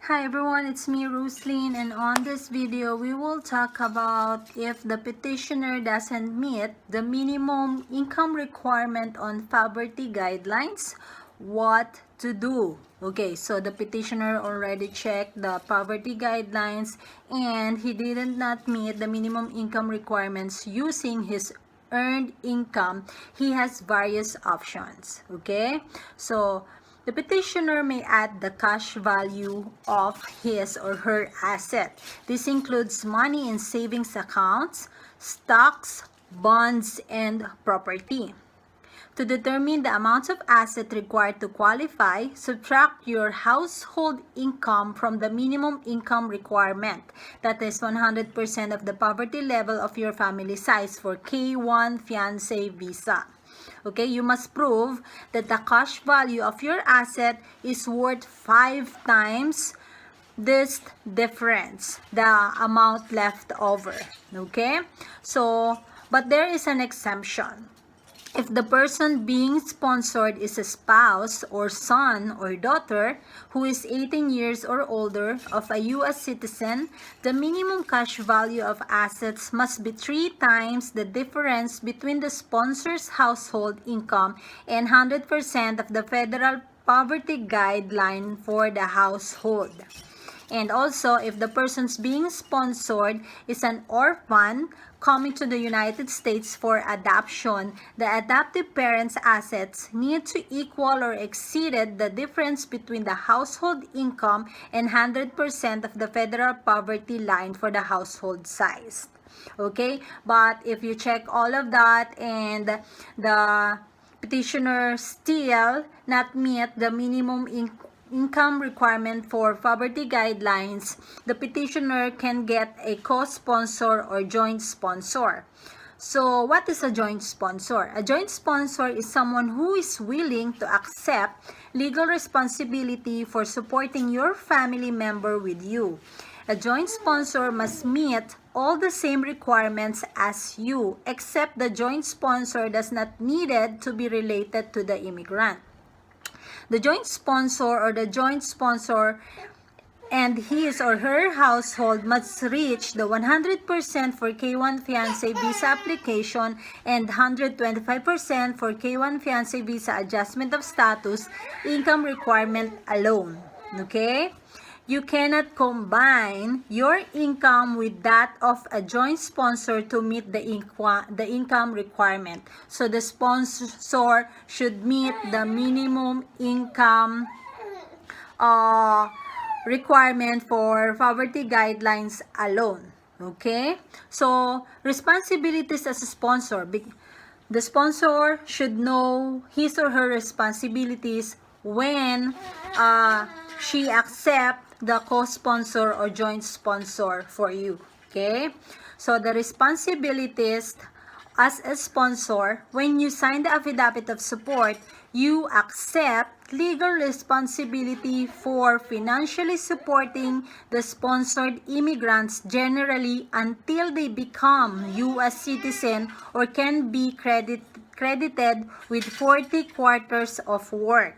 Hi everyone, it's me Roselyn, and on this video we will talk about if the petitioner doesn't meet the minimum income requirement on poverty guidelines, what to do. Okay, so the petitioner already checked the poverty guidelines and he did not meet the minimum income requirements using his earned income. He has various options. Okay, so the petitioner may add the cash value of his or her asset. This includes money in savings accounts, stocks, bonds, and property. To determine the amount of asset required to qualify, subtract your household income from the minimum income requirement. That is 100% of the poverty level of your family size for K1 fiancé visa. Okay, you must prove that the cash value of your asset is worth 5 times this difference, the amount left over. Okay, so but there is an exemption. If the person being sponsored is a spouse or son or daughter who is 18 years or older of a U.S. citizen, the minimum cash value of assets must be 3 times the difference between the sponsor's household income and 100% of the federal poverty guideline for the household. And also, if the person's being sponsored is an orphan coming to the United States for adoption, the adoptive parent's assets need to equal or exceed the difference between the household income and 100% of the federal poverty line for the household size. Okay, but if you check all of that and the petitioner still not meet the minimum income requirement for poverty guidelines, the petitioner can get a co-sponsor or joint sponsor. So, what is a joint sponsor? A joint sponsor is someone who is willing to accept legal responsibility for supporting your family member with you. A joint sponsor must meet all the same requirements as you, except the joint sponsor does not needed to be related to the immigrant. The joint sponsor or the joint sponsor and his or her household must reach the 100% for K1 fiancé visa application and 125% for K1 fiancé visa adjustment of status income requirement alone. Okay? You cannot combine your income with that of a joint sponsor to meet the income requirement. So the sponsor should meet the minimum income requirement for poverty guidelines alone. Okay? So, responsibilities as a sponsor. The sponsor should know his or her responsibilities when she accepts the co-sponsor or joint sponsor for you. Okay? So, the responsibilities as a sponsor, when you sign the affidavit of support, you accept legal responsibility for financially supporting the sponsored immigrants generally until they become U.S. citizen or can be credited with 40 quarters of work.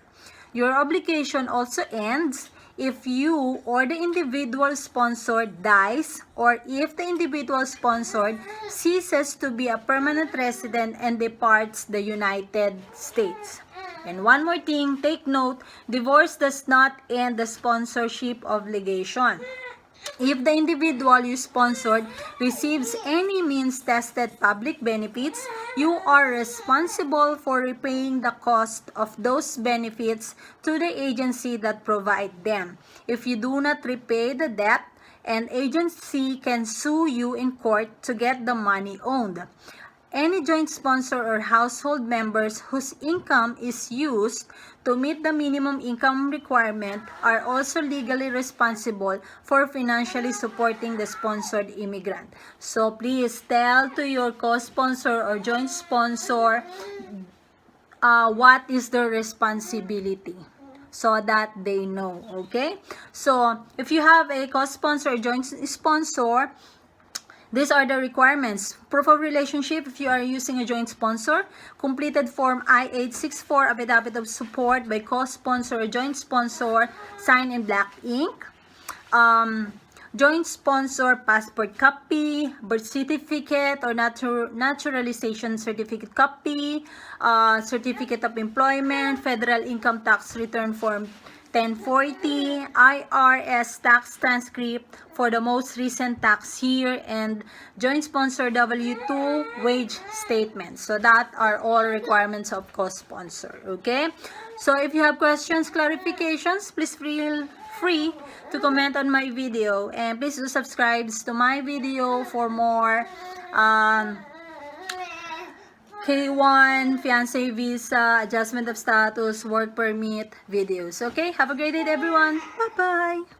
Your obligation also ends if you or the individual sponsored dies or if the individual sponsored ceases to be a permanent resident and departs the United States. And one more thing, take note, divorce does not end the sponsorship obligation. If the individual you sponsored receives any means-tested public benefits, you are responsible for repaying the cost of those benefits to the agency that provide them. If you do not repay the debt, an agency can sue you in court to get the money owed. Any joint sponsor or household members whose income is used to meet the minimum income requirement are also legally responsible for financially supporting the sponsored immigrant. So please tell to your co-sponsor or joint sponsor what is their responsibility so that they know. Okay? So if you have a co-sponsor or joint sponsor, these are the requirements. Proof of relationship if you are using a joint sponsor. Completed Form I-864 Affidavit of Support by co-sponsor or joint sponsor signed in black ink. joint sponsor passport copy, birth certificate or naturalization certificate copy, certificate of employment, federal income tax return form 1040, IRS tax transcript for the most recent tax year, and joint sponsor W-2 wage statement. So that are all requirements of co-sponsor. Okay? So if you have questions, clarifications, please feel free to comment on my video, and please do subscribe to my video for more K1, fiancé visa, adjustment of status, work permit videos. Okay, have a great day everyone. Bye bye.